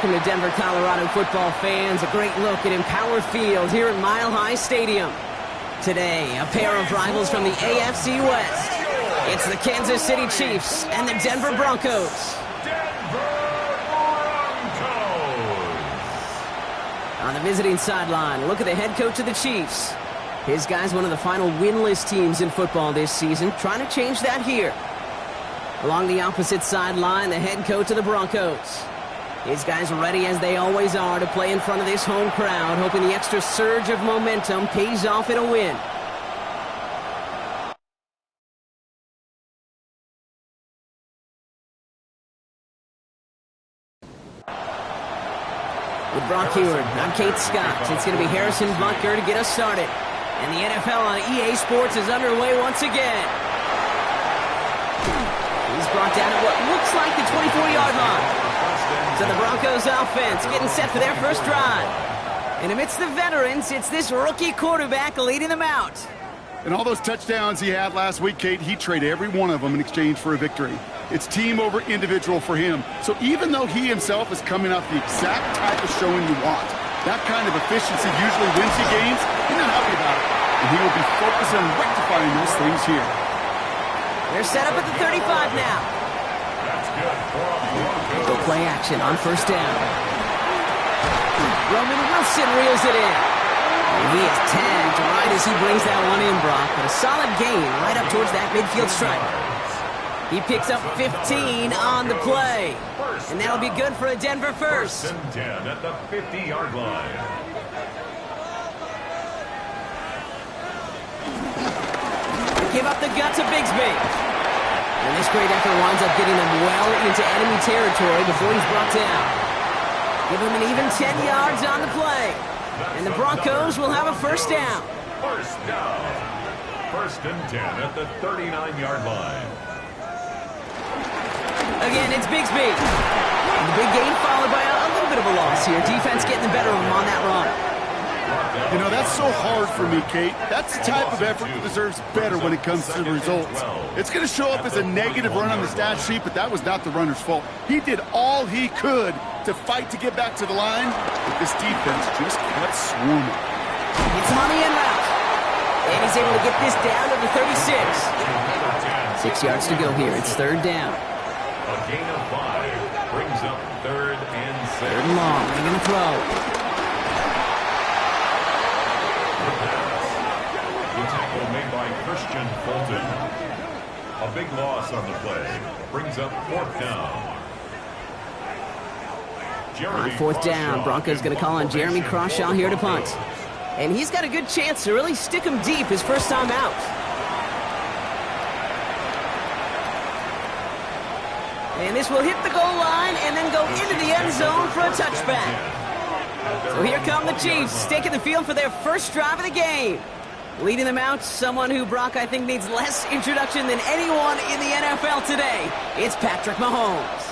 welcome to Denver, Colorado football fans. A great look at Empower Field here at Mile High Stadium. Today, a pair of rivals from the AFC West. It's the Kansas City Chiefs and the Denver Broncos. On the visiting sideline, look at the head coach of the Chiefs. His guy's one of the final winless teams in football this season, trying to change that here. Along the opposite sideline, the head coach of the Broncos. His guys ready as they always are to play in front of this home crowd, hoping the extra surge of momentum pays off in a win. With Brock Huard, I'm Kate Scott. It's going to be Harrison Butker to get us started. And the NFL on EA Sports is underway once again. He's brought down at what looks like the 24-yard line. So the Broncos offense getting set for their first drive. And amidst the veterans, it's this rookie quarterback leading them out. And all those touchdowns he had last week, Kate, he traded every one of them in exchange for a victory. It's team over individual for him. So even though he himself is coming off the exact type of showing you want, that kind of efficiency usually wins you games, he's not happy about it. And he will be focused on rectifying those things here. They're set up at the 35 now. Go play action on first down. Roman Wilson reels it in. He is tagged right as he brings that one in, Brock. But a solid gain right up towards that midfield stripe. He picks up 15 on the play. And that'll be good for a Denver first. 10 at the 50-yard line. Give up the guts of Bigsby. And this great effort winds up getting them well into enemy territory before he's brought down. Give him an even 10 yards on the play. And the Broncos will have a first down. First down. First and 10 at the 39-yard line. Again, it's Bigsby. And the big gain followed by a little bit of a loss here. Defense getting the better of him on that run. You know, that's so hard for me, Kate. That's the type of effort that deserves better when it comes to the results. It's going to show up as a negative run on the stat sheet, but that was not the runner's fault. He did all he could to fight to get back to the line, but this defense just kept swarming. It's him on the end route. And he's able to get this down to the 36. 6 yards to go here. It's third down. A gain of 5 brings up third and 6. Third and long. They're going to throw. The tackle made by Christian Fulton. A big loss on the play. Brings up fourth down. On fourth down, Broncos going to call on Jeremy Crawshaw here to punt. And he's got a good chance to really stick him deep his first time out. And this will hit the goal line and then go into the end zone for a touchback. So here come the Chiefs, taking the field for their first drive of the game. Leading them out, someone who, Brock, I think needs less introduction than anyone in the NFL today. It's Patrick Mahomes.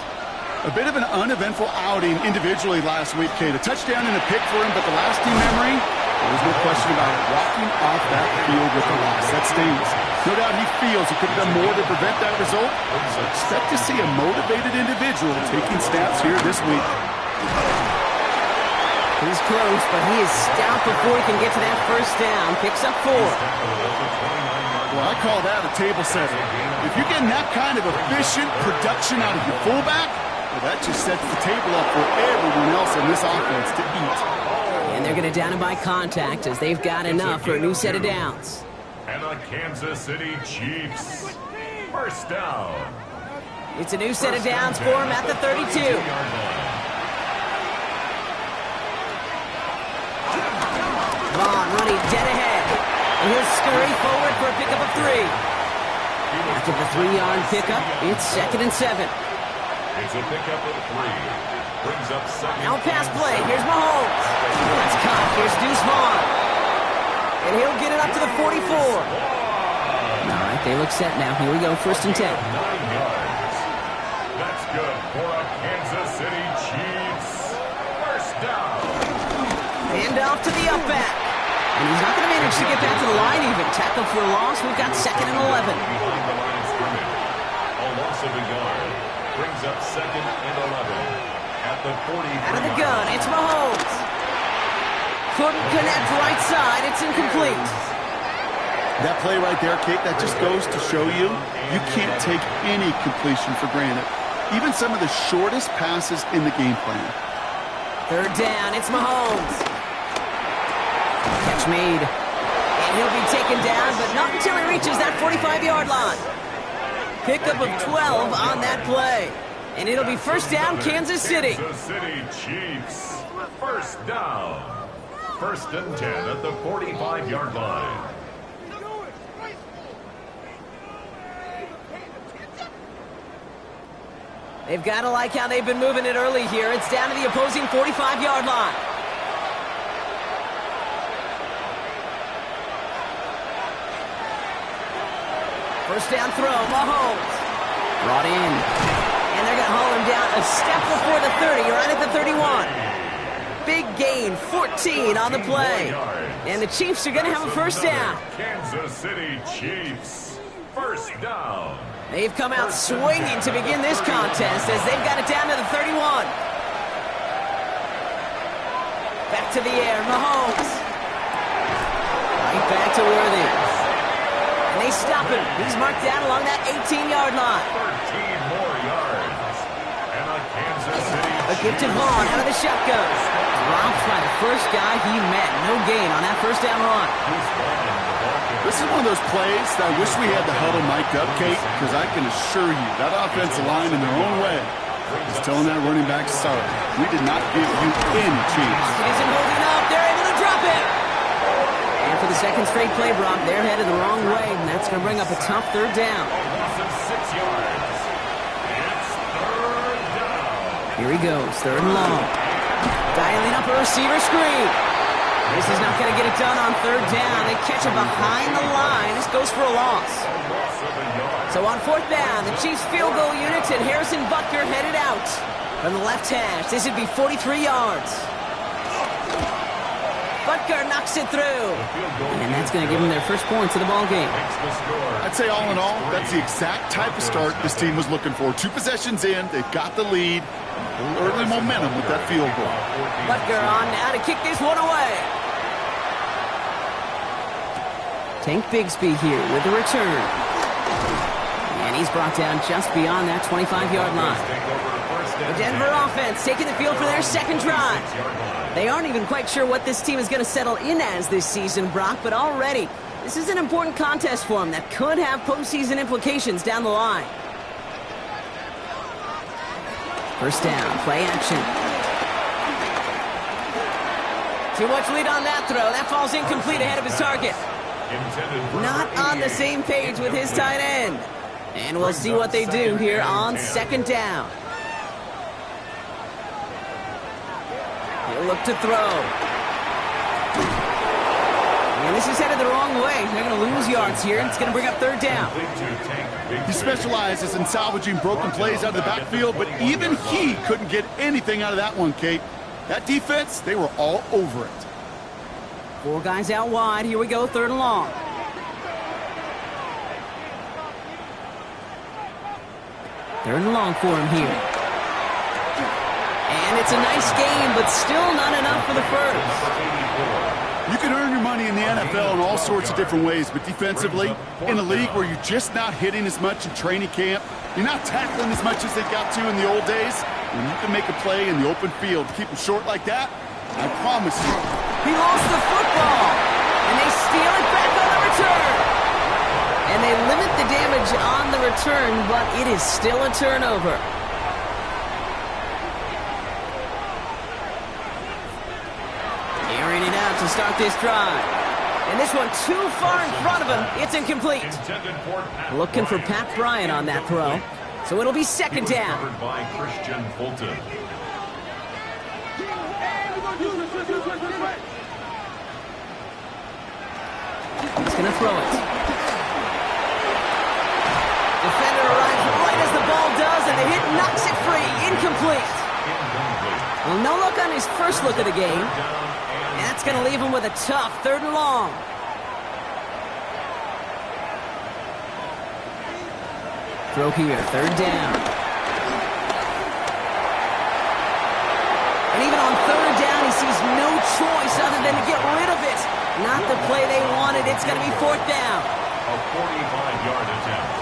A bit of an uneventful outing individually last week, Kate. A touchdown and a pick for him, but the lasting memory, there was no question about it. Walking off that field with a loss. That stings. No doubt he feels he could have done more to prevent that result. So expect to see a motivated individual taking snaps here this week. He's close, but he is stout before he can get to that first down. Picks up 4. Well, I call that a table setter. If you're getting that kind of efficient production out of your fullback, well, that just sets the table up for everyone else in this offense to eat. And they're going to down him by contact as they've got enough for a new set of downs. And the Kansas City Chiefs. First down. It's a new set of downs for him at the 32. Vaughn running dead ahead. And he'll scurry forward for a pickup of 3. After the 3-yard pickup, it's 2nd and 7. It's a pickup of 3. Brings up second. Now pass play. Here's Mahomes. That's caught. Here's Deuce Vaughn. And he'll get it up to the 44. All right, they look set now. Here we go, 1st and 10. 9 yards. That's good for a Kansas City Chiefs. First down. Hand off to the up back. And he's not going to manage to get back to the line even. Tackle for a loss. We've got 2nd and 11. Behind the line of scrimmage. A loss of a yard. Brings up 2nd and 11. At the 40. Out of the gun, it's Mahomes. Couldn't connect right side. It's incomplete. That play right there, Kate, that just goes to show you can't take any completion for granted. Even some of the shortest passes in the game plan. Third down, it's Mahomes. Catch made. And he'll be taken down, but not until he reaches that 45-yard line. Pickup of 12 on that play. And it'll be first down, Kansas City. Kansas City Chiefs. First down. First and 10 at the 45-yard line. They've got to like how they've been moving it early here. It's down to the opposing 45-yard line. First down throw, Mahomes. Brought in. And they're going to haul him down a step before the 30, right at the 31. Big gain, 14 on the play. And the Chiefs are going to have a first down. Kansas City Chiefs. First down. They've come out swinging to begin this contest as they've got it down to the 31. Back to the air, Mahomes. Right back to Worthy. And they stop him. He's marked down along that 18-yard line. 13 more yards. And a Kansas City A gifted Vaughn out of the shotgun. Dropped by the first guy he met. No gain on that first down run. This is one of those plays that I wish we had the huddle mic'd up, Kate, because I can assure you that offensive line in their own way is telling that running back, sorry, we did not give you any chance. It isn't holding up. They're able to drop it. And for the second straight play, Brock, they're headed the wrong way, and that's going to bring up a tough third down. Loss of 6 yards. It's third down. Here he goes, third and long. Dialing up a receiver screen. This is not going to get it done on third down. They catch it behind the line. This goes for a loss. So on fourth down, the Chiefs field goal unit and Harrison Butker headed out from the left hash. This would be 43 yards. Butker knocks it through. And that's going to give them their first points of the ball game. I'd say all in all, that's the exact type of start this team was looking for. 2 possessions in, they've got the lead. A little early momentum with that field goal. Butker on now to kick this one away. Tank Bigsby here with the return. And he's brought down just beyond that 25-yard line. The Denver offense taking the field for their second drive. They aren't even quite sure what this team is going to settle in as this season, Brock, but already this is an important contest for them that could have postseason implications down the line. First down, play action. Too much lead on that throw. That falls incomplete ahead of his target. Not on the same page with his tight end. And we'll see what they do here on second down. He'll look to throw. And this is headed the wrong way. They're going to lose yards here. It's going to bring up third down. He specializes in salvaging broken plays out of the backfield, but even he couldn't get anything out of that one, Kate. That defense, they were all over it. 4 guys out wide. Here we go, third and long. Third and long for him here. And it's a nice game, but still not enough for the first. You can earn your money in the NFL in all sorts of different ways, but defensively, in a league where you're just not hitting as much in training camp, you're not tackling as much as they got to in the old days, when you can make a play in the open field to keep them short like that, I promise you. He lost the football, and they steal it back on the return. And they limit the damage on the return, but it is still a turnover. Airing it out to start this drive. And this one too far in front of him. It's incomplete. Looking for Pat Bryant on that throw. So it'll be second down. Covered by Christian Fulton. He's going to throw it. Defender arrives right as the ball does, and the hit knocks it free. Incomplete. Well, no look on his first look of the game. And that's going to leave him with a tough third and long. Throw here, third down. something to get rid of it. Not the play they wanted. It's going to be fourth down. A 45-yard attempt.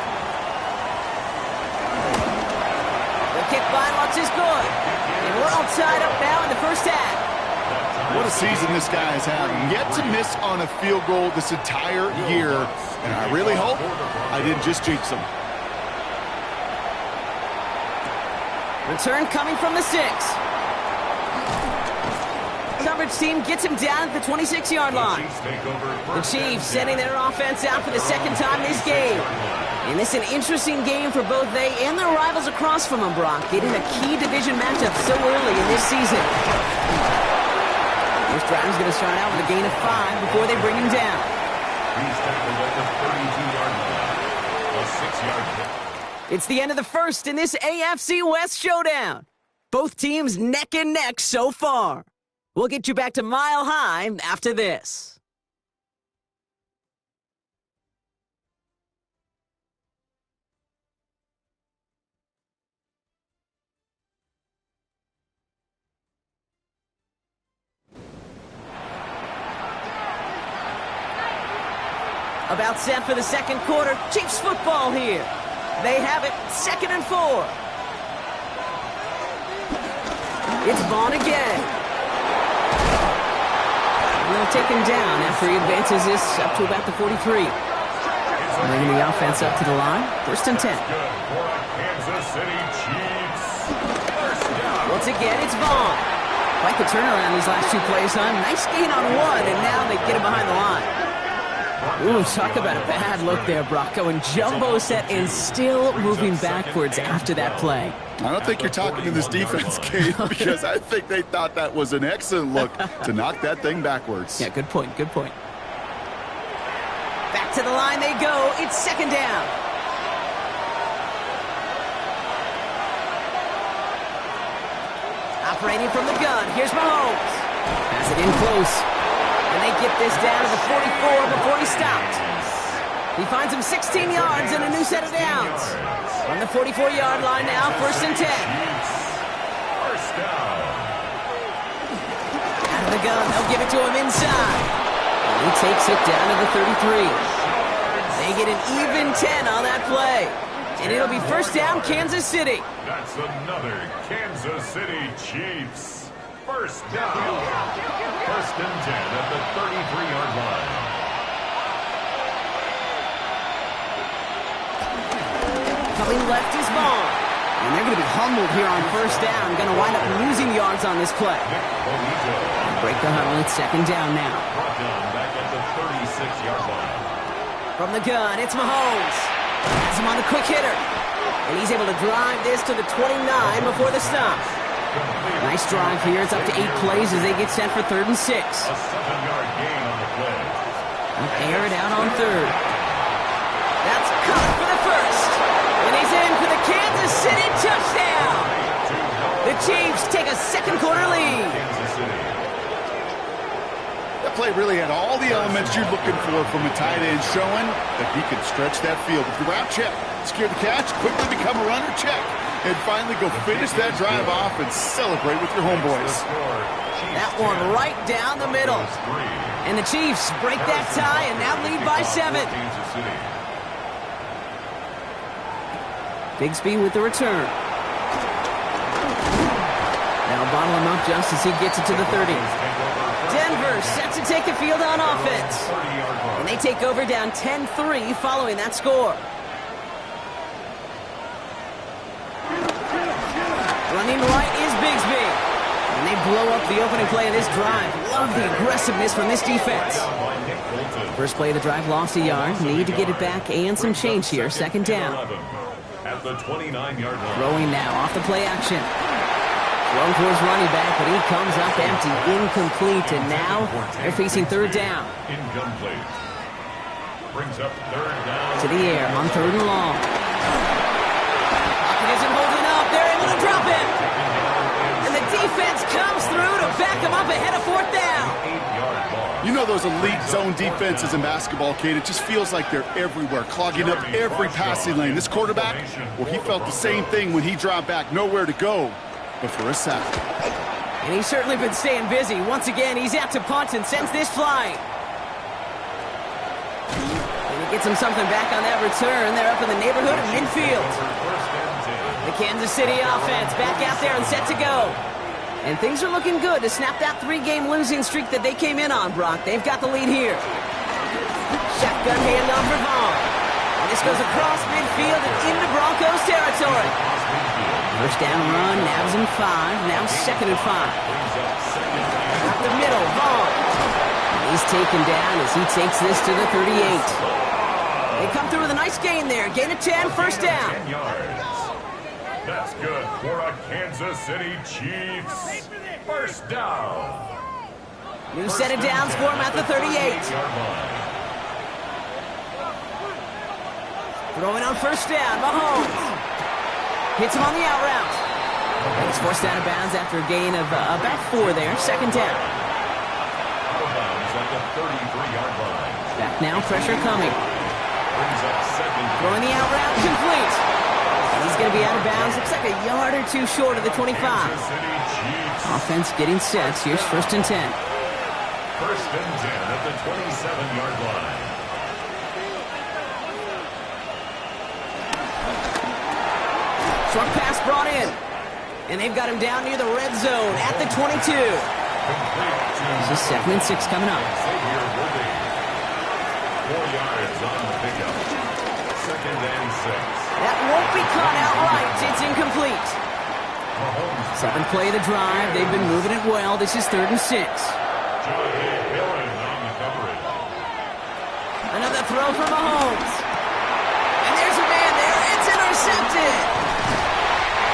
The kick by Lutz is good. And we're all tied up now in the first half. What a season this guy is having. Yet to miss on a field goal this entire year. And I really hope I didn't just jinx him. Return coming from the 6. Coverage team gets him down at the 26-yard line. The Chiefs sending their offense out for the second time this game. And it's an interesting game for both they and their rivals across from them, Brock, getting a key division matchup so early in this season. This drive is going to start out with a gain of 5 before they bring him down. He's tackled at the 32-yard line. A 6-yard kick. It's the end of the first in this AFC West showdown. Both teams neck and neck so far. We'll get you back to Mile High after this. About set for the second quarter. Chiefs football here. They have it, 2nd and 4. It's Vaughn again. And they'll take him down after he advances this up to about the 43. Bringing the offense up to the line. 1st and 10. Kansas City Chiefs. Once again, it's Vaughn. Quite the turnaround these last 2 plays, huh? Nice gain on 1, and now they get him behind the line. Ooh, talk about a bad look there, Brocco. And jumbo set and still moving backwards after that play. I don't think you're talking to this defense, Kate, because I think they thought that was an excellent look to knock that thing backwards. Yeah, good point, good point. Back to the line they go. It's 2nd down. Operating from the gun. Here's Mahomes. Pass it in close. And they get this down to the 44 before he stopped. He finds him 16 yards and a new set of downs. On the 44-yard line now, 1st and 10. First down. Out of the gun, they'll give it to him inside. And he takes it down to the 33. They get an even 10 on that play. And it'll be first down, Kansas City. That's another Kansas City Chiefs. First down. 1st and 10 at the 33-yard line. Coming left is Vaughn. And they're going to be humbled here on 1st down. Going to wind up losing yards on this play. Break the huddle. It's 2nd down now. Brought down back at the 36-yard line. From the gun, it's Mahomes. Has him on the quick hitter. And he's able to drive this to the 29 before the stop. Nice drive here. It's up to 8 plays as they get set for 3rd and 6. A 7-yard gain on the play. Air it out on 3rd. That's caught for the 1st. And he's in for the Kansas City touchdown. The Chiefs take a second quarter lead. Kansas City. That play really had all the elements you're looking for from a tight end, showing that he can stretch that field. With the route check, secure the catch, quickly become a runner check. And finally go finish that drive off and celebrate with your homeboys. That one right down the middle. And the Chiefs break that tie and now lead by 7. Bigsby with the return. Now bottle him up just as he gets it to the 30. Denver set to take the field on offense. And they take over down 10-3 following that score. Running right is Bigsby. And they blow up the opening play of this drive. Love the aggressiveness from this defense. First play of the drive lost a yard. Need to get it back and some change here. 2nd down. At the 29-yard line. Throwing now off the play action. Thrown towards running back, but he comes up empty. Incomplete, and now they're facing 3rd down. Incomplete. Brings up 3rd down. To the air on 3rd and long. Pocket isn't holding up. They're able to drop it. And the defense comes through to back him up ahead of 4th down. 8-yard loss. You know those elite zone defenses in basketball, Kate, it just feels like they're everywhere, clogging up every passing lane. This quarterback, well, he felt the same thing when he dropped back, nowhere to go but for a sack. And he's certainly been staying busy. Once again, he's out to punt and sends this flying. And he gets him something back on that return. They're up in the neighborhood of midfield. The Kansas City offense back out there and set to go. And things are looking good to snap that 3-game losing streak that they came in on, Brock. They've got the lead here. Shotgun handoff for Vaughn. And this goes across midfield and into Broncos territory. First down run, Navs in 5, now 2nd and 5. Up the middle, Vaughn. He's taken down as he takes this to the 38. They come through with a nice gain there. Gain of 10, first down. 10 yards. That's good for a Kansas City Chiefs. First down. New set of downs for him at the 38. Throwing on first down, Mahomes. Hits him on the out route. He's forced out of bounds after a gain of about 4 there. Second down. Out of bounds at the 33-yard line. Back now, pressure coming. Brings up second. Throwing the out route, complete. And he's going to be out of bounds. Looks like a yard or 2 short of the 25. Kansas City Chiefs. Offense getting set. Here's first and 10. First and 10 at the 27-yard line. Short pass brought in. And they've got him down near the red zone at the 22. This is 2nd and 6 coming up. Xavier Worthy. 4 yards on the pickup. 2nd and 6. That won't be caught outright. It's incomplete. Mahomes. 7th play of the drive. They've been moving it well. This is 3rd and 6. Johnny Hillen on the coverage. Another throw for Mahomes. And there's a man there. It's intercepted.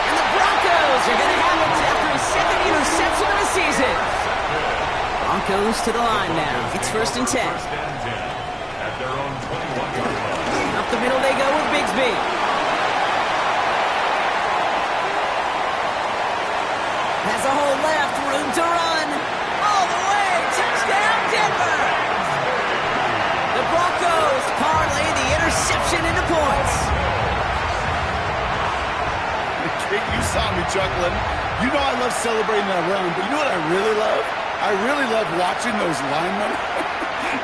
And the Broncos are going to have it after his 2nd interception of the season. Broncos to the line now. It's first and 10. First and 10 at their own 21-yard line. Up the middle they go with Bigsby. Has a hole left. Room to run. All the way. Touchdown, Denver. The Broncos parlay the interception into points. Kate, you saw me chuckling. You know I love celebrating that run, but you know what I really love? I really love watching those linemen.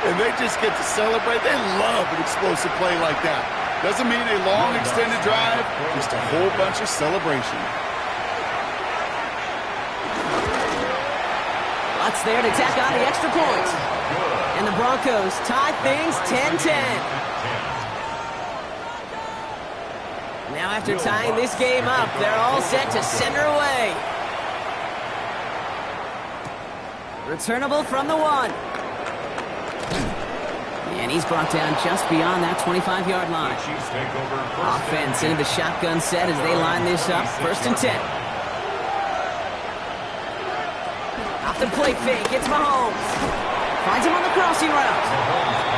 And they just get to celebrate. They love an explosive play like that. Doesn't mean a long extended drive, just a whole bunch of celebration. Lots there to tack on the extra point. And the Broncos tie things 10-10. Now after tying this game up, they're all set to send her away. Returnable from the 1. And he's brought down just beyond that 25-yard line. Offense into the shotgun set as they line this up. First and 10. Off the play fake, it's Mahomes. Finds him on the crossing route.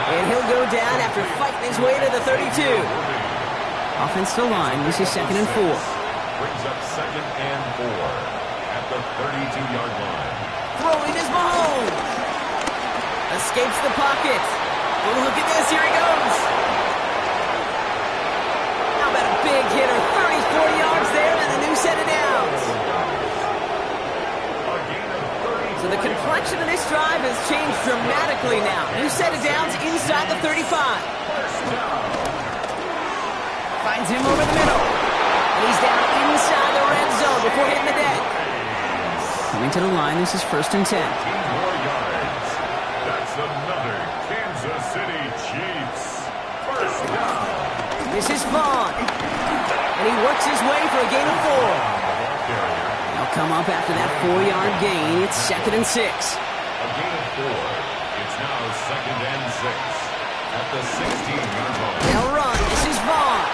And he'll go down after fighting his way to the 32. Offense to line. This is 2nd and 4. Brings up 2nd and 4 at the 32-yard line. Throwing is Mahomes. Escapes the pocket. Oh, look at this. Here he goes. How about a big hitter? 34 yards there and a new set of downs. So the complexion of this drive has changed dramatically now. New set of downs inside the 35. Finds him over the middle. And he's down inside the red zone before hitting the deck. Coming to the line, this is first and 10. 15 more yards. That's another Kansas City Chiefs. First down. This is Vaughn. And he works his way for a gain of 4. They'll come up after that 4-yard gain. It's 2nd and 6. A gain of 4. It's now 2nd and 6 at the 16-yard line. They'll run. This is Vaughn.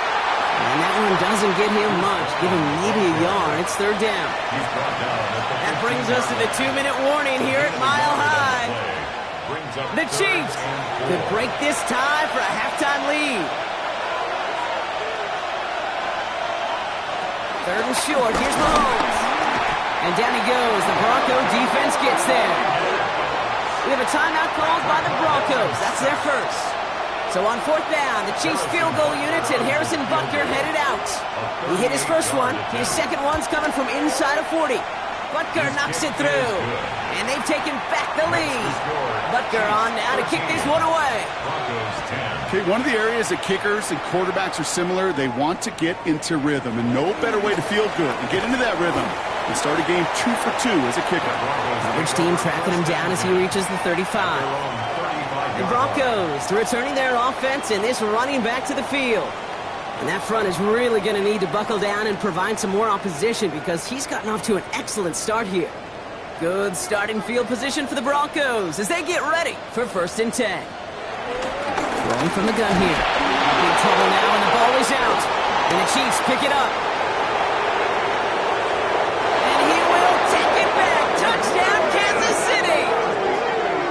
And that one doesn't get him much. Give him maybe a yard. It's 3rd down. He's brought down at the That brings us to the 2-minute warning here at Mile High. The Chiefs could break this tie for a halftime lead. 3rd and short. Here's Mahomes. And down he goes. The Bronco defense gets there. We have a timeout called by the Broncos. That's their first. So on 4th down, the Chiefs field goal units and Harrison Butker headed out. He hit his first one. His second one's coming from inside of 40. Butker knocks it through. And they've taken back the lead. Butker on now to kick this one away. Okay, one of the areas that kickers and quarterbacks are similar, they want to get into rhythm. And no better way to feel good and get into that rhythm than start a game 2 for 2 as a kicker. Coverage team tracking him down as he reaches the 35. The Broncos returning their offense and this running back to the field. And that front is really going to need to buckle down and provide some more opposition because he's gotten off to an excellent start here. Good starting field position for the Broncos as they get ready for 1st and 10. Throwing from the gun here. Big trouble now and the ball is out. And the Chiefs pick it up. And he will take it back. Touchdown, Kansas City.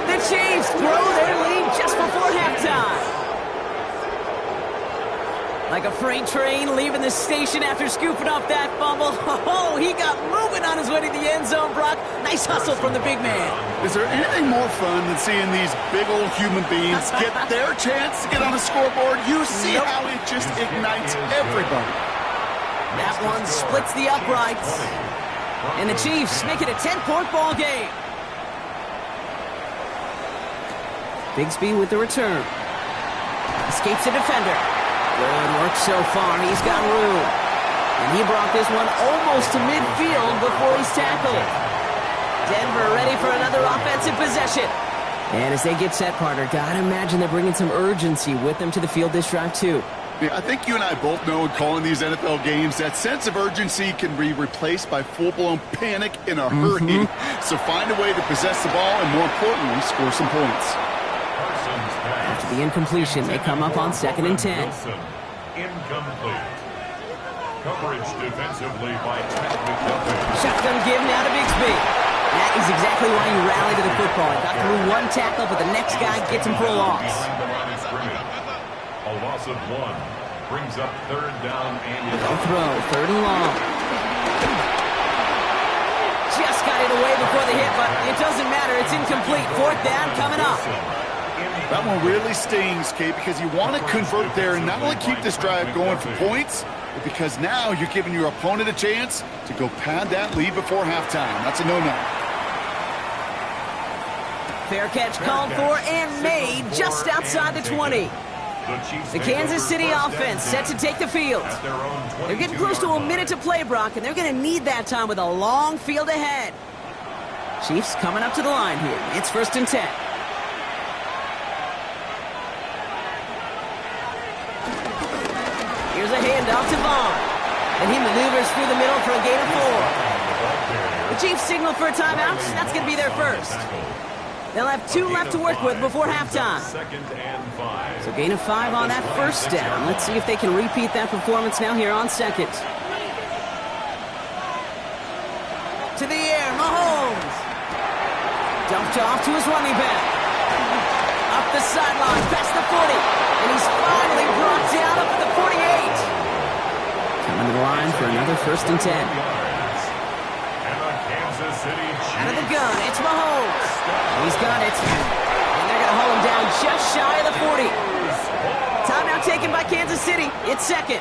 The Chiefs grow their lead just before halftime. Like a freight train leaving the station after scooping off that fumble. Oh, he got moving on his way to the end zone, Brock. Nice hustle from the big man. Is there anything more fun than seeing these big old human beings get their chance to get on a scoreboard? You see how it just ignites everybody. That one splits the uprights. And the Chiefs make it a 10-point ball game. Bigsby with the return. Escapes a defender. Good work so far. He's got room. And he brought this one almost to midfield before he's tackled. Denver ready for another offensive possession. And as they get set, partner, gotta imagine they're bringing some urgency with them to the field this drive, too. Yeah, I think you and I both know in calling these NFL games that sense of urgency can be replaced by full-blown panic in a hurry. So find a way to possess the ball and, more importantly, score some points. After the incompletion, they come up on 2nd and 10. Incomplete. Coverage defensively by Trent McDuffie. Shotgun give now to Bigsby. That is exactly why you rally to the football. Got through one tackle, but the next guy gets him for a loss. A loss of 1 brings up 3rd down and They'll throw 3rd and long. Just got it away before the hit, but it doesn't matter. It's incomplete. 4th down coming up. That one really stings, Kate, because you want to convert there and not only keep this drive going for points, but because now you're giving your opponent a chance to go pad that lead before halftime. That's a no-no. Fair catch called for and made just outside the 20. The Kansas City offense set to take the field. They're getting close to a minute to play, Brock, and they're going to need that time with a long field ahead. Chiefs coming up to the line here. It's 1st and 10. Here's a handoff to Vaughn. And he maneuvers through the middle for a gain of 4. The Chiefs signal for a timeout. That's going to be their first. They'll have 2 left to work with before halftime. So gain of 5 on that 1st down. Let's see if they can repeat that performance now here on 2nd. To the air, Mahomes. Dumped off to his running back. Up the sideline, past the 40. And he's finally brought down up at the 48. Coming to the line for another 1st and 10. Out of the gun, it's Mahomes. He's got it. And they're going to haul him down just shy of the 40. Timeout taken by Kansas City. It's 2nd.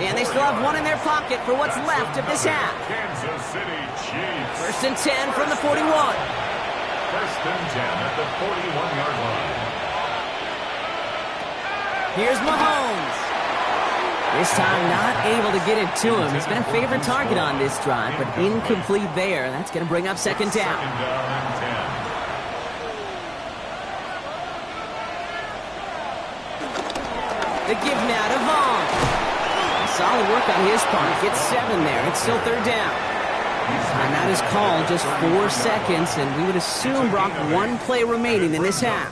And they still have 1 in their pocket for what's left of this half. Kansas City Chiefs. 1st and 10 from the 41. 1st and 10 at the 41-yard line. Here's Mahomes. This time not able to get it to him. He's been a favorite target on this drive, but incomplete there. That's going to bring up 2nd down. 2nd down and 10. The give now to Vaughn. Solid work on his part. Gets 7 there. It's still 3rd down. Timeout is called, just 4 seconds, and we would assume, Brock, 1 play remaining in this half.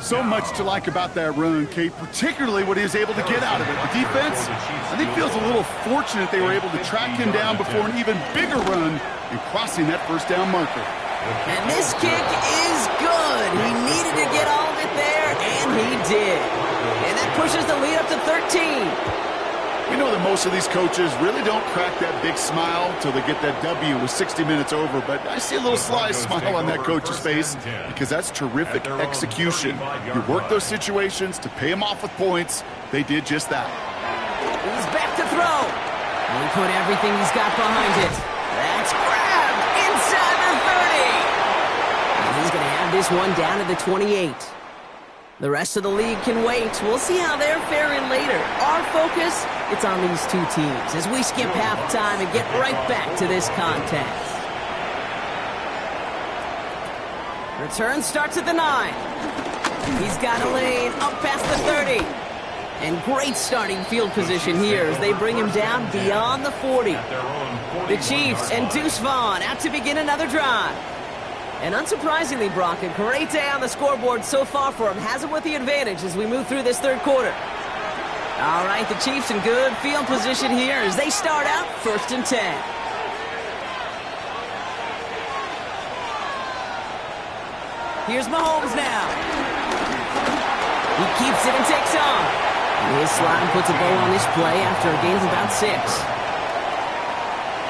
So much to like about that run, Kate, particularly what he was able to get out of it. The defense, I think, feels a little fortunate they were able to track him down before an even bigger run and crossing that 1st down marker. And this kick is good. He needed to get all of it there, and he did. And that pushes the lead up to 13. We know that most of these coaches really don't crack that big smile till they get that W with 60 minutes over, but I see a little sly smile on that coach's face because that's terrific execution. You work those situations to pay them off with points. They did just that. He's back to throw. And he put everything he's got behind it. That's grabbed. this one down to the 28. The rest of the league can wait. We'll see how they're faring later. Our focus, it's on these two teams as we skip halftime and get right back to this contest. Return starts at the 9. He's got a lane up past the 30. And great starting field position here as they bring him down beyond the 40. The Chiefs and Deuce Vaughn out to begin another drive. And unsurprisingly, Brock, a great day on the scoreboard so far for him. Has him with the advantage as we move through this third quarter. All right, the Chiefs in good field position here as they start out 1st and 10. Here's Mahomes now. He keeps it and takes off. And his slide puts a bow on this play after a gain of about 6.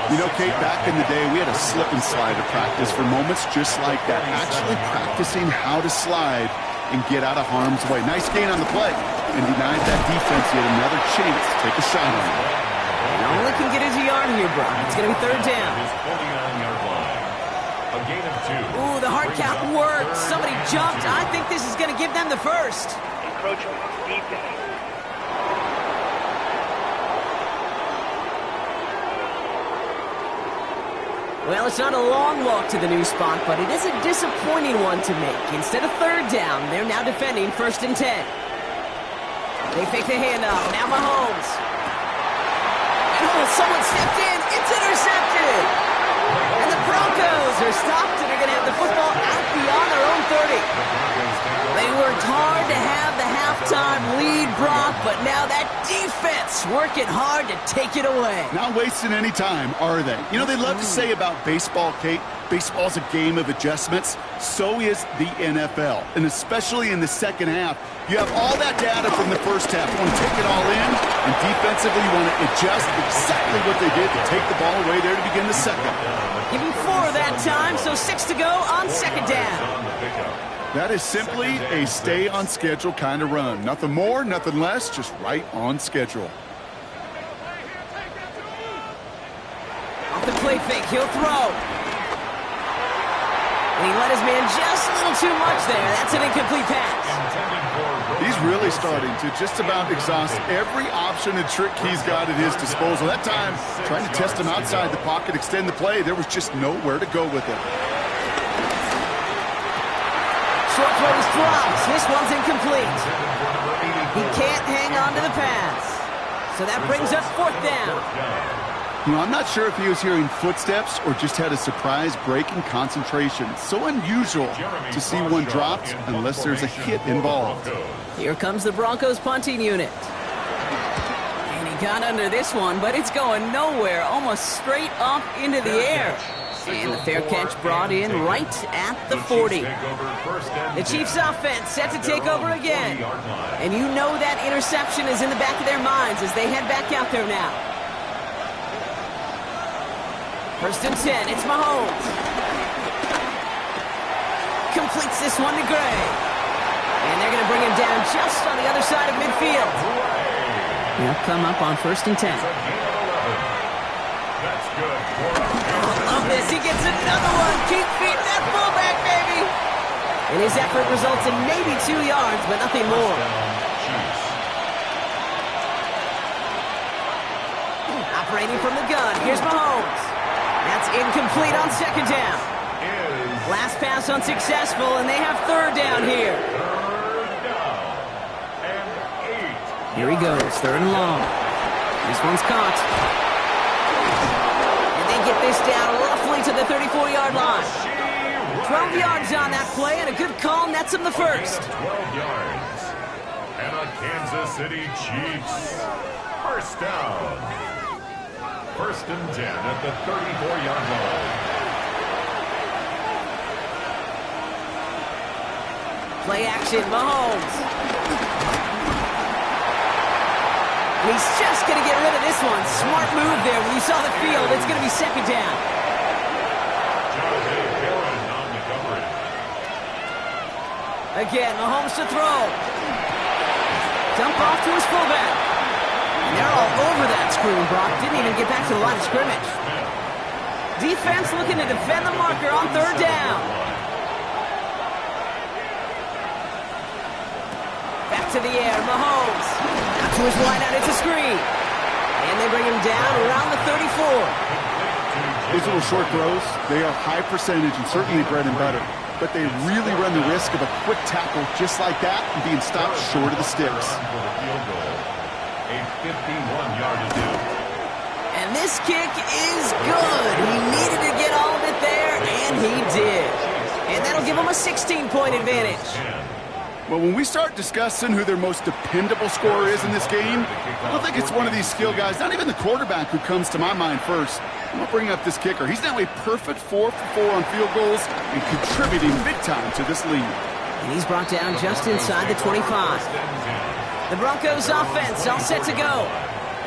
You know, Kate, back in the day, we had a slip and slide to practice for moments just like that. Actually practicing how to slide and get out of harm's way. Nice gain on the play. And denied that defense yet another chance to take a shot on it. And only can get his yard here, Brock. It's going to be 3rd down. A gain of 2. Ooh, the hard count worked. Somebody jumped. I think this is going to give them the first. Encroachment defense. Well, it's not a long walk to the new spot, but it is a disappointing one to make. Instead of 3rd down, they're now defending 1st and 10. They fake the handoff. Now Mahomes. And oh, someone stepped in. It's intercepted. And the Broncos are stopped and are going to have the football out beyond their own 30. They worked hard to have the halftime lead, Brock, but now that defense working hard to take it away. Not wasting any time, are they? You know, they love to say about baseball, Kate, baseball's a game of adjustments. So is the NFL. And especially in the second half, you have all that data from the first half. You want to take it all in, and defensively you want to adjust exactly what they did to take the ball away there to begin the second. Give him 4 that time, so 6 to go on 2nd down. That is simply a stay-on-schedule kind of run. Nothing more, nothing less, just right on schedule. Off the play fake, he'll throw. And he let his man just a little too much there. That's an incomplete pass. He's really starting to just about exhaust every option and trick he's got at his disposal. That time, trying to test him outside the pocket, extend the play, there was just nowhere to go with it. Short throws drops. This one's incomplete. He can't hang on to the pass. So that brings us 4th down. You know, I'm not sure if he was hearing footsteps or just had a surprise break in concentration. It's so unusual to see one dropped unless there's a hit involved. Here comes the Broncos punting unit. And he got under this one, but it's going nowhere, almost straight up into the air. And the fair catch brought in right at the 40. The Chiefs offense set to take over again. And you know that interception is in the back of their minds as they head back out there now. 1st and 10, it's Mahomes. Completes this one to Gray. And they're going to bring him down just on the other side of midfield. He'll come up on 1st and 10. That's good. Love this. He gets another one. Keep feeding that fullback, baby. And his effort results in maybe 2 yards, but nothing more. Operating from the gun. Here's Mahomes. That's incomplete on 2nd down. Last pass unsuccessful, and they have 3rd down here. 3rd down and 8. Here he goes. 3rd and long. This one's caught. Get this down roughly to the 34-yard line. 12 yards on that play, and a good call nets him the first. 12 yards. And a Kansas City Chiefs 1st down. 1st and 10 at the 34-yard line. Play action, Mahomes. He's just going to get rid of this one. Smart move there. When you saw the field, it's going to be 2nd down. Again, Mahomes to throw. Dump off to his fullback. And they're all over that screen, Brock. Didn't even get back to the line of scrimmage. Defense looking to defend the marker on 3rd down. back to the air. Mahomes. Out to his wideout. It's a screen. And they bring him down around the 34. These little short throws, they are high percentage and certainly bread and butter. But they really run the risk of a quick tackle just like that and being stopped short of the sticks. A 51-yard attempt. And this kick is good. He needed to get all of it there, and he did. And that'll give him a 16-point advantage. Well, when we start discussing who their most dependable scorer is in this game, I don't think it's one of these skill guys, not even the quarterback, who comes to my mind first. I'm going to bring up this kicker. He's now a perfect 4 for 4 on field goals and contributing big time to this lead. And he's brought down just inside the 25. The Broncos offense all set to go.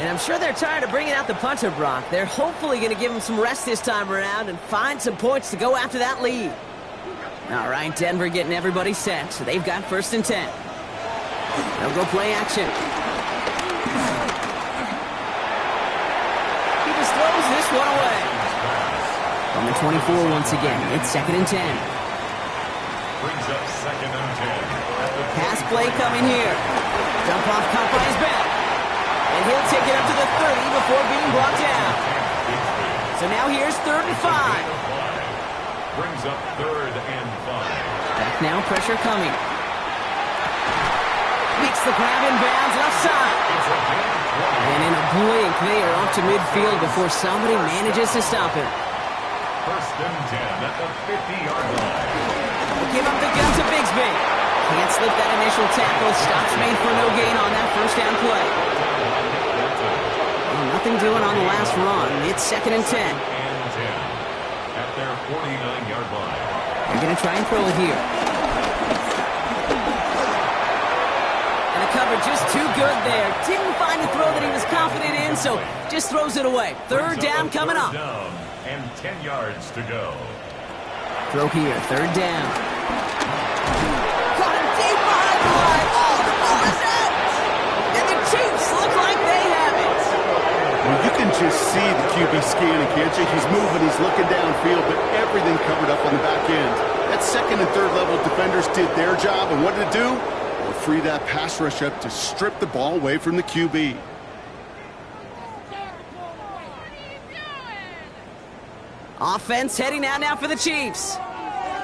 And I'm sure they're tired of bringing out the punter, Brock. They're hopefully going to give him some rest this time around and find some points to go after that lead. All right, Denver getting everybody set. So they've got 1st and 10. They'll go play action. He just throws this one away. On the 24 once again, it's 2nd and 10. Brings up 2nd and 10. Pass play coming here. Dump off caught by his back. And he'll take it up to the 30 before being brought down. So now here's 3rd and 5. Brings up 3rd and 5. Back now, pressure coming. Makes the grab in bounds left side. And in a blink, they are off to midfield before somebody manages to stop him. 1st and 10 at the 50-yard line. Give up the gun to Bigsby. Can't slip that initial tackle. Stops made for no gain on that 1st down play. Well, nothing doing on the last run. It's 2nd and 10. At their 49-yard line. They're going to try and throw it here. And the cover just too good there. Didn't find a throw that he was confident in, so just throws it away. 3rd down coming up. Down and 10 yards to go. Throw here, 3rd down. Caught him deep behind the line. Oh, the ball is out. And the Chiefs look like they have it. Well, you can just see the QB scanning, can't you? He's moving, he's looking downfield, but everything covered up on the back end. That 2nd and 3rd level defenders did their job, and what did it do? Well, free that pass rush up to strip the ball away from the QB. Offense heading out now for the Chiefs.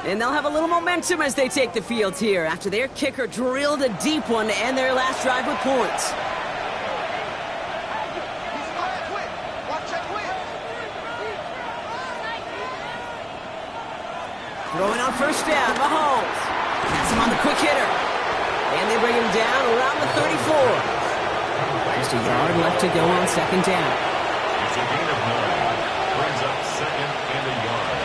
And they'll have a little momentum as they take the field here after their kicker drilled a deep one to end their last drive with points. Throwing on 1st down, Mahomes. Pass him on the quick hitter. And they bring him down around the 34. Just a yard left to go on 2nd down. It's a gain of 9. Brings up 2nd and a yard.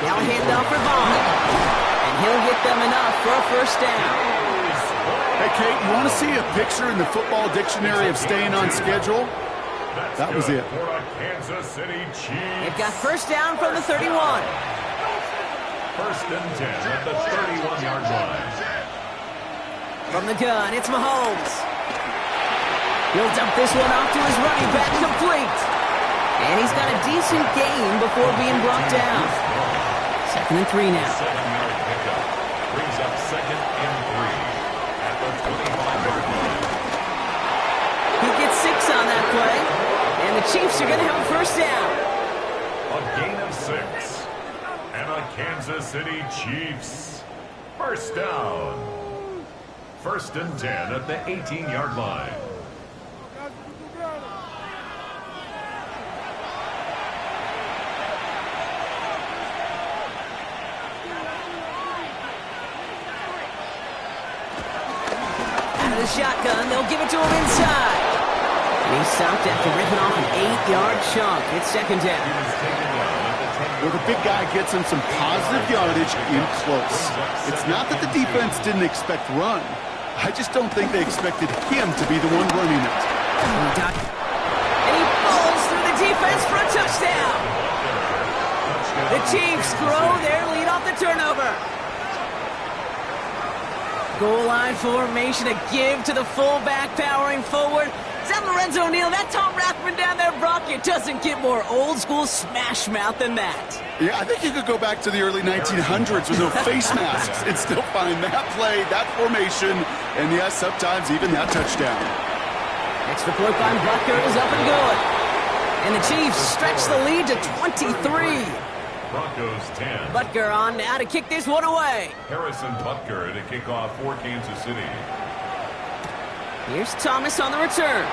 Now a handoff for Vaughn. And he'll get them enough for a 1st down. Hey, Kate, you want to see a picture in the football dictionary of staying on schedule? That was it. For a Kansas City Chiefs. They've got 1st down from the 31. 1st and 10 at the 31-yard line. From the gun, it's Mahomes. He'll dump this one off to his running back, complete. And he's got a decent gain before being brought down. 2nd and 3 now. 7-yard pickup. Brings up 2nd and 3 at the 25-yard line. He gets 6 on that play. And the Chiefs are going to have a 1st down. A gain of 6. And a Kansas City Chiefs 1st down. 1st and 10 at the 18-yard line. Out of the shotgun, they'll give it to him inside. And he's stopped after ripping off an 8-yard chunk. It's 2nd down. Well, the big guy gets him some positive yardage in close. It's not that the defense didn't expect run. I just don't think they expected him to be the one running it. And he falls through the defense for a touchdown. The Chiefs grow their lead off the turnover. Goal line formation, a give to the fullback powering forward. that Lorenzo Neal? That Tom Rathman down there, Brock? It doesn't get more old-school smash mouth than that. Yeah, I think you could go back to the early 1900s with no face masks and still find that play, that formation, and yes, sometimes even that touchdown. Extra point by Butker is up and good. And the Chiefs stretch the lead to 23. Broncos 10. Butker on now to kick this one away. Harrison Butker to kick off for Kansas City. Here's Thomas on the return.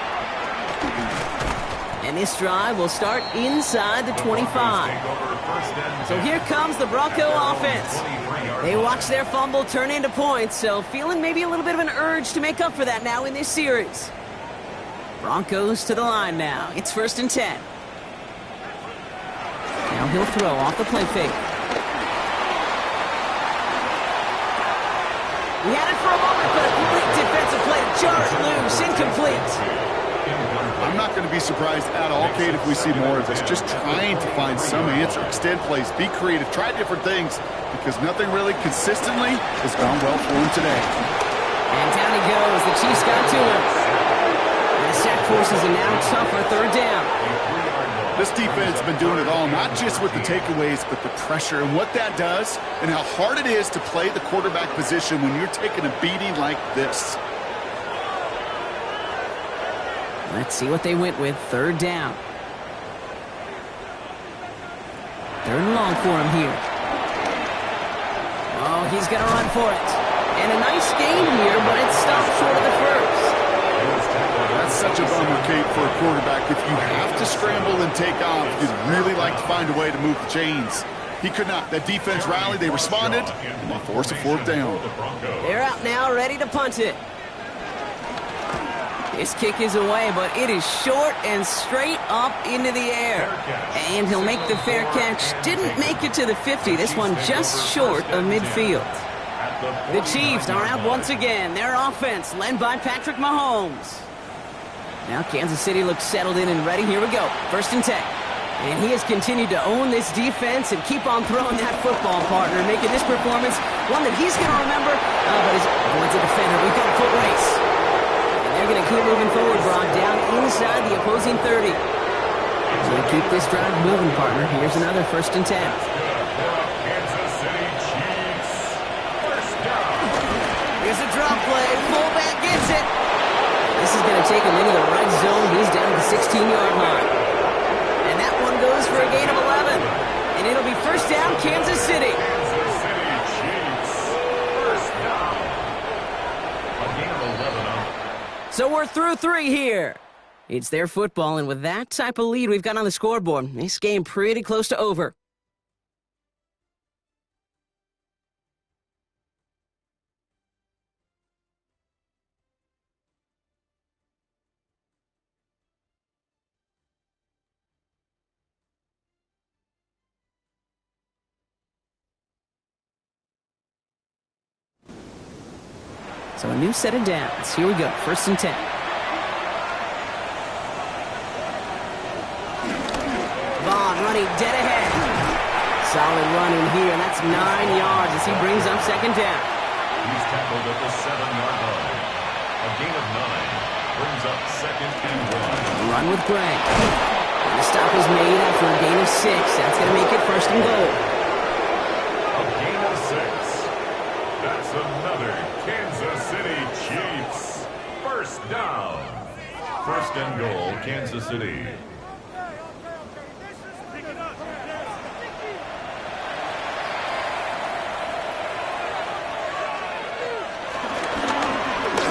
And this drive will start inside the 25. So here comes the Bronco offense. They watch their fumble turn into points, so feeling maybe a little bit of an urge to make up for that now in this series. Broncos to the line now. It's 1st and 10. Now he'll throw off the play fake. He had it for a moment, but a complete defensive play to jar it loose. Incomplete. I'm not going to be surprised at all, Kate, if we see more of this. Just trying to find some answer, extend plays, be creative, try different things, because nothing really consistently has gone well for him today. And down he goes. The Chiefs got to him. And the sack forces a now tougher 3rd down. This defense has been doing it all, not just with the takeaways, but the pressure and what that does and how hard it is to play the quarterback position when you're taking a beating like this. Let's see what they went with. 3rd down. 3rd and long for him here. Oh, he's going to run for it. And a nice gain here, but it stopped short of the first. That's such a bummer, Kate, for a quarterback. If you have to scramble and take off, you'd really like to find a way to move the chains. He could not. That defense rallied. They responded, and they forced a 4th down. They're out now, ready to punt it. This kick is away, but it is short and straight up into the air. And he'll make the fair catch. Didn't make it to the 50. This one just short of midfield. The Chiefs are out once again. Their offense led by Patrick Mahomes. Now Kansas City looks settled in and ready. Here we go. 1st and 10. And he has continued to own this defense and keep on throwing that football, partner, making this performance one that he's going to remember. But he's avoids a defender. We've got a foot race. And they're going to keep moving forward, Brock, down inside the opposing 30. So to keep this drive moving, partner, here's another 1st and 10. Kansas City Chiefs. 1st down. Here's a drop play. Fullback gets it. This is going to take him into the red zone. He's down to the 16-yard line. And that one goes for a gain of 11. And it'll be 1st down, Kansas City. Kansas City Chiefs. 1st down. A gain of 11. So we're through 3 here. It's their football, and with that type of lead we've got on the scoreboard, this game pretty close to over. So a new set of downs. Here we go. 1st and 10. Vaughn running dead ahead. Solid running here, and that's 9 yards as he brings up 2nd down. He's tackled at the 7-yard line. A gain of 9 brings up 2nd and 1. Run with Greg. The stop is made after a gain of 6. That's going to make it 1st and goal. A gain of 6. That's another Kansas City Chiefs. 1st down. 1st and goal, Kansas City.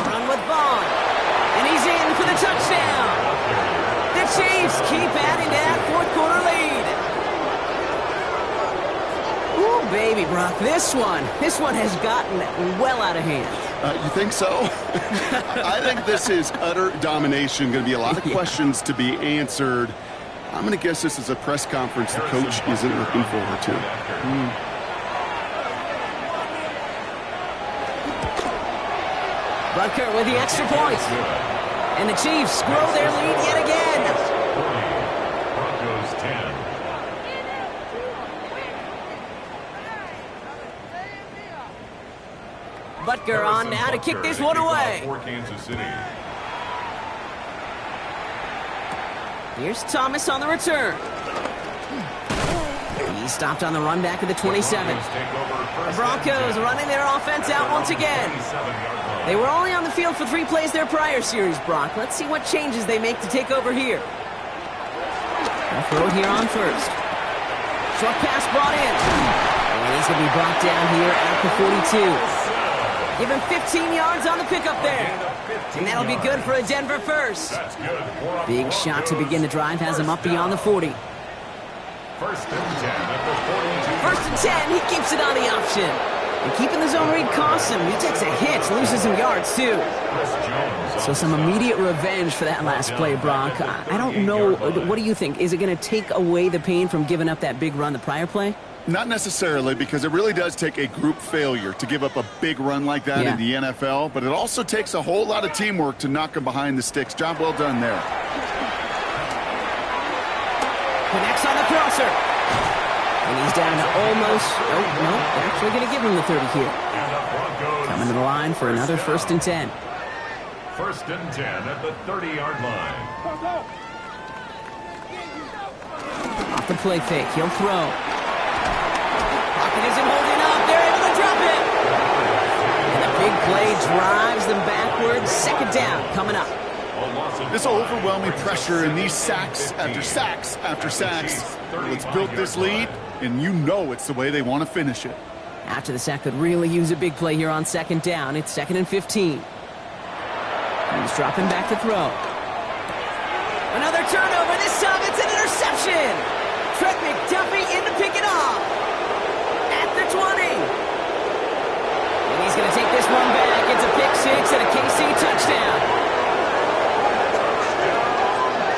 Run with Vaughn. And he's in for the touchdown. The Chiefs keep adding to that 4th quarter lead. Ooh, baby, Brock, this one has gotten well out of hand. You think so? I think this is utter domination. Going to be a lot of questions to be answered. I'm going to guess this is a press conference the coach isn't looking forward to. Butker with the extra point. And the Chiefs grow their lead yet again. Broncos 10. Butker on now to kick this one away. For Kansas City. Here's Thomas on the return. He stopped on the run back of the 27. The Broncos running their offense out once again. They were only on the field for 3 plays their prior series, Brock. Let's see what changes they make to take over here. They'll throw it here on first. Short pass brought in. And he's going to be brought down here at the 42. Give him 15 yards on the pickup there. And that'll be good for a Denver first. Big shot to begin the drive has him up beyond the 40. First and 10 at the 42. First and 10, he keeps it on the option. And keeping the zone read costs him. He takes a hit, loses some yards too. So some immediate revenge for that last play, Brock. I don't know. What do you think? Is it going to take away the pain from giving up that big run the prior play? Not necessarily, because it really does take a group failure to give up a big run like that in the NFL, but it also takes a whole lot of teamwork to knock him behind the sticks. Job well done there. Connects on the crosser. And he's down to almost... Oh, no, they're actually going to give him the 30 here. Coming to the line for another first and 10. First and 10 at the 30-yard line. Off the play fake, he'll throw. Pocket isn't holding up. They're able to drop it. And the big play drives them backwards. Second down coming up. This overwhelming pressure and these sacks after sacks after sacks. It's built this lead, and you know it's the way they want to finish it. After the sack could really use a big play here on second down. It's 2nd and 15. He's dropping back to throw. Another turnover. This time it's an interception. Trent McDuffie in to pick it off. At the 20. And he's going to take this one back. It's a pick six and a KC touchdown.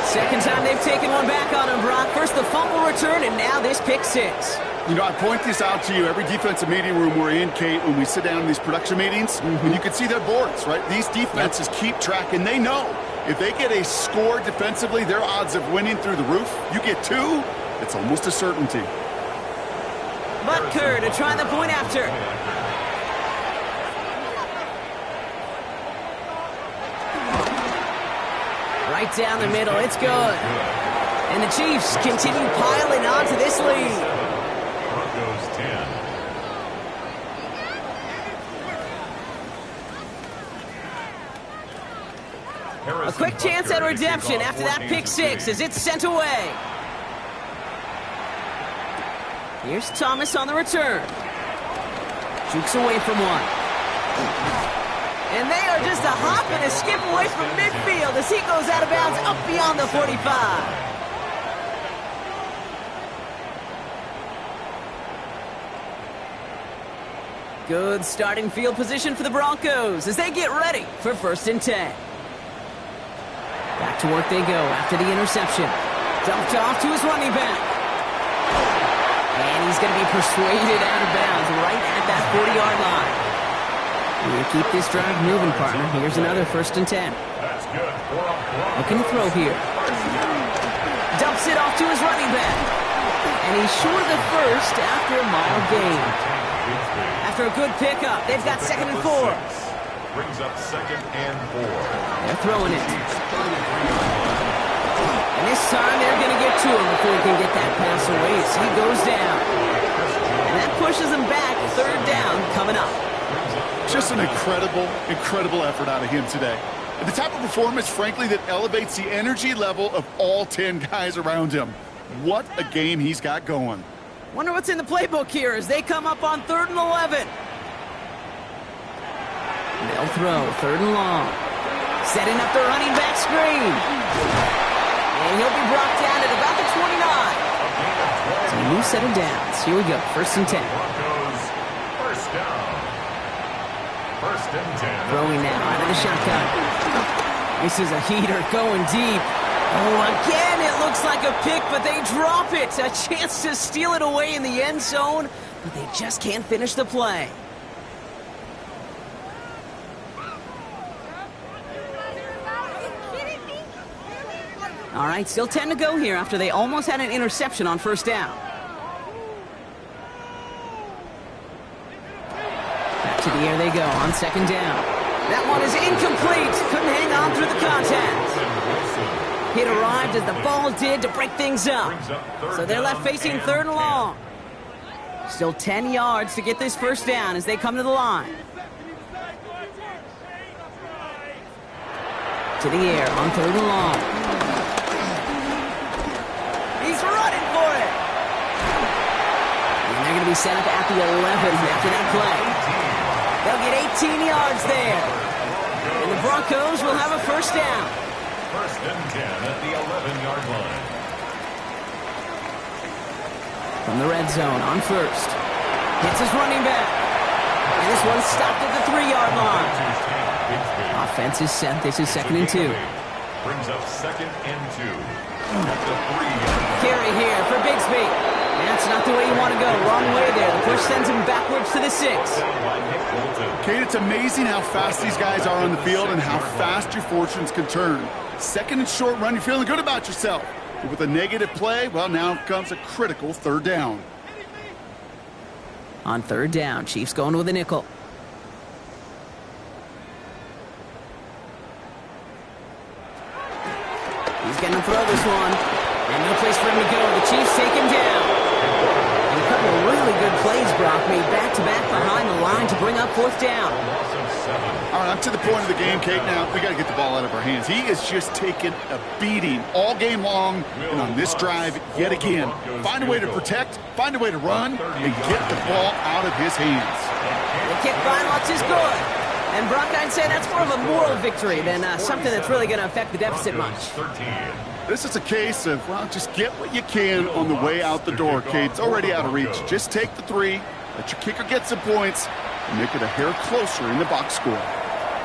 Second time they've taken one back on him, Brock. First the fumble return, and now this pick six. You know, I point this out to you every defensive meeting room we're in, Kate, when we sit down in these production meetings, and you can see their boards, right? These defenses keep track, and they know if they get a score defensively, their odds of winning through the roof. You get 2, it's almost a certainty. Butker to try the point after. Right down the middle, it's good. And the Chiefs continue piling onto this lead. Broncos 10. A quick chance at redemption after that pick six as it's sent away. Here's Thomas on the return. Jukes away from one. And they are just a hop and a skip away from midfield as he goes out of bounds up beyond the 45. Good starting field position for the Broncos as they get ready for first and 10. Back to work they go after the interception. Dumped off to his running back. And he's going to be persuaded out of bounds right at that 40-yard line. We'll keep this drive moving, partner. Here's another first and 10. That's good. Looking to throw here. Dumps it off to his running back. And he's short of the first after a mile gain. After a good pickup, they've got 2nd and 4. Brings up 2nd and 4. They're throwing it. And this time they're going to get to him before he can get that pass away. So he goes down. And that pushes him back. 3rd down coming up. Just an incredible effort out of him today. And the type of performance, frankly, that elevates the energy level of all 10 guys around him. What a game he's got going. Wonder what's in the playbook here as they come up on 3rd and 11. They'll throw 3rd and long. Setting up the running back screen. And he'll be brought down at about the 29. So a new set of downs. Here we go. 1st and 10. Broncos, first down. 1st and 10. Throwing now out of the shotgun. This is a heater going deep. Oh, again, it looks like a pick, but they drop it. A chance to steal it away in the end zone, but they just can't finish the play. All right, still 10 to go here after they almost had an interception on 1st down. Back to the air they go on 2nd down. That one is incomplete. Couldn't hang on through the contact. It arrived as the ball did to break things up. So they're left facing third and long. Still 10 yards to get this first down as they come to the line. To the air on third and long. He's running for it. And they're going to be set up at the 11 after that play. They'll get 18 yards there. And the Broncos will have a first down. First and 10 at the 11-yard line. From the red zone on first. Hits his running back. And this one's stopped at the 3-yard line. Offense is set. This is second and 2. Brings up second and 2. At the 3-yard line. Carry here for Bigsby. That's not the way you want to go. Wrong way there. The push sends him backwards to the 6. Kate, it's amazing how fast these guys are on the field and how fast your fortunes can turn. Second and short run, you're feeling good about yourself. But with a negative play, well, now comes a critical third down. On third down, Chiefs going with a nickel. He's going to throw this one. And no place for him to go. The Chiefs take him down. And a couple of really good plays, Brock, made back-to-back behind the line to bring up fourth down. All right, I'm to the point of the game, Kate. Now, we got to get the ball out of our hands. He is just taking a beating all game long. And on this drive, yet again, find a way to protect, find a way to run, and get the ball out of his hands. The kick by Lutz is good. And Brock, I'd say that's more of a moral victory than something that's really going to affect the deficit much. This is a case of, well, just get what you can on the way out the door, Kate. It's already out of reach. Just take the 3, let your kicker get some points, and make it a hair closer in the box score.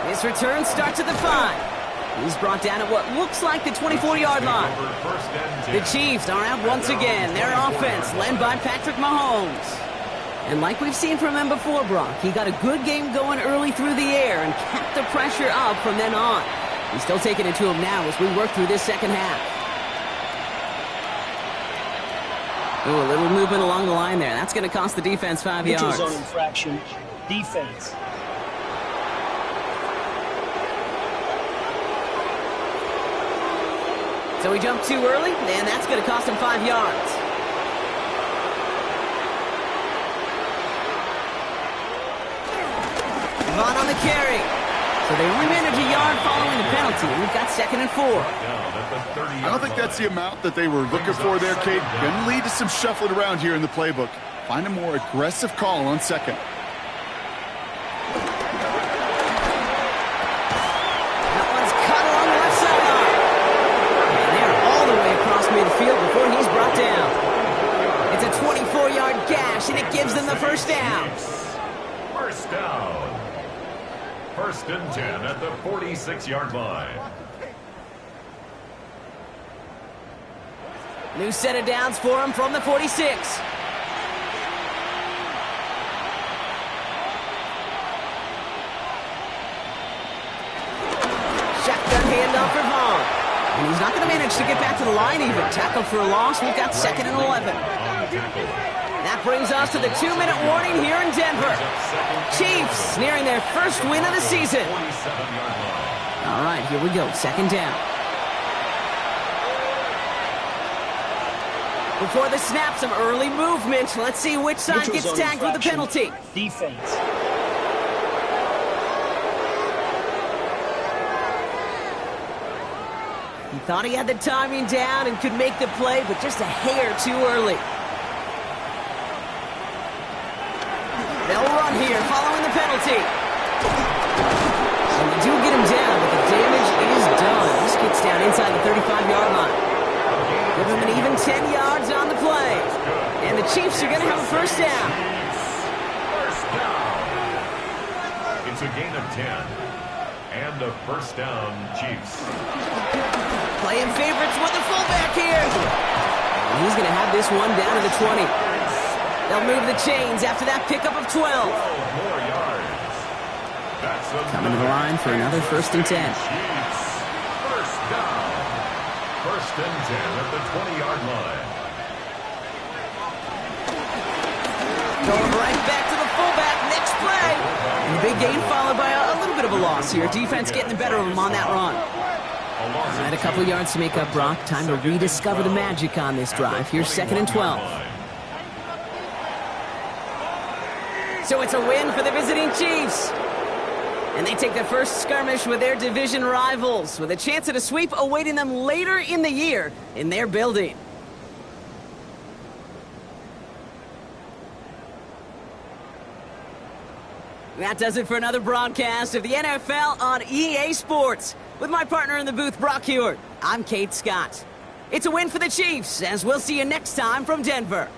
His return starts at the 5. He's brought down at what looks like the 24-yard line. The Chiefs are out once again. Their offense led by Patrick Mahomes. And like we've seen from him before, Brock, he got a good game going early through the air and kept the pressure up from then on. He's still taking it to him now as we work through this second half. Ooh, a little movement along the line there. That's going to cost the defense 5 yards. Neutral zone infraction. Defense. So he jumped too early, and that's going to cost him 5 yards. Vaughn on the carry. So they only manage a yard following the penalty. We've got second and 4. I don't think that's the amount that they were looking for there, Kate. Going to lead to some shuffling around here in the playbook. Find a more aggressive call on second. That one's cut along the left sideline. And they're all the way across midfield before he's brought down. It's a 24-yard gash, and it gives them the first down. First down. First and 10 at the 46-yard line. New set of downs for him from the 46. Shotgun handoff for Vaughn. And he's not going to manage to get back to the line even. Tackle for a loss. We've got second and 11. That brings us to the 2-minute warning here in Denver. Chiefs nearing their first win of the season. All right, here we go. Second down. Before the snap, some early movement. Let's see which side gets tagged with the penalty. Defense. He thought he had the timing down and could make the play, but just a hair too early. They'll run here following the penalty. And they do get him down, but the damage is done. This gets down inside the 35-yard line. Give him an even 10 yards on the play. And the Chiefs are going to have a first down. First down. It's a gain of 10. And a first down, Chiefs. Playing favorites with the fullback here. And he's going to have this one down to the 20. They'll move the chains after that pickup of 12. 12 more yards. Coming to the line for another first and 10. Chiefs. First down. First and 10 at the 20-yard line. Going right back to the fullback. Next play. And the big gain followed by a little bit of a loss here. Defense getting the better of them on that run. And a couple yards to make up, Brock. Time to rediscover the magic on this drive. Here's 2nd and 12. So it's a win for the visiting Chiefs. And they take the first skirmish with their division rivals, with a chance at a sweep awaiting them later in the year in their building. That does it for another broadcast of the NFL on EA Sports. With my partner in the booth, Brock Huard, I'm Kate Scott. It's a win for the Chiefs, as we'll see you next time from Denver.